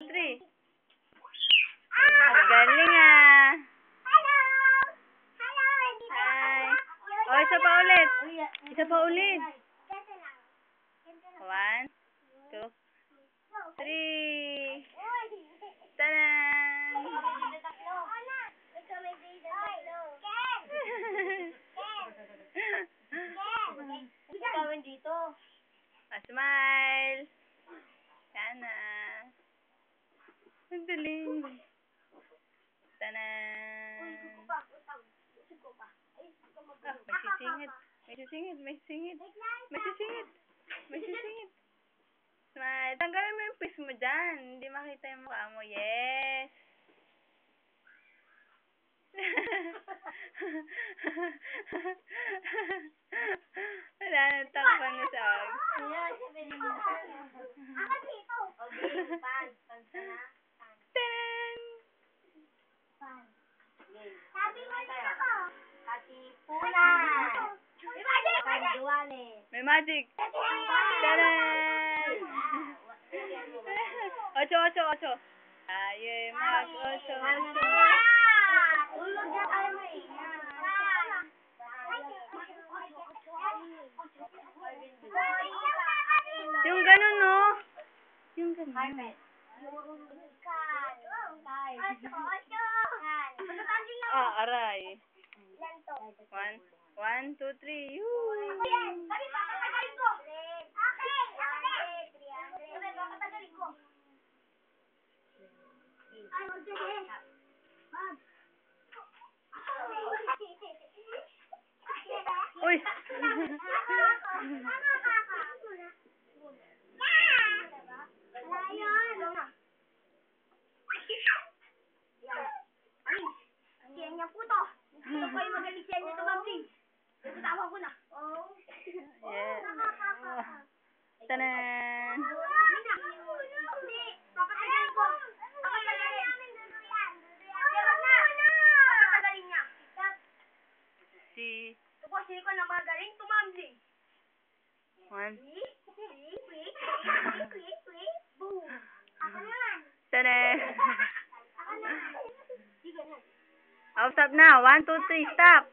3. Galing ah. Hi. Oh, isa pa ulit. Isa pa ulit. 1, 2, 3. Taran! Gawin dito. Smile. Sana. Ang galing. Tanan. May sisingit. May sisingit. May sisingit. May sisingit. Smile. Tanggalin mo yung face mo dyan. Hindi makita yung mukha mo. Yes. Wala nang takpan na sa akin. Ako dito. Okay, pan. Pan na. Tanan! Sabi mo dito ko. Katipunan. Kanduane. May magic. Tanan! 8. Tayo'y mag-8. Ulog na tayo mo eh. Yung ganun, no? Yung ganun. Aray. 1, 2, 3. Uy! Siya puto. Gusto ko yung magaling siya nito, Mabling. Tawag ko na. Yeah. Tanan! Hindi. Papatagalin ko. Papatagalin. Papatagalin niya. Si... Kasi ko na magaling, tumambling. 1. Boom. Ako naman. Tanan! Ako naman. Sige na. Oh, stop now. 1, 2, 3. Stop!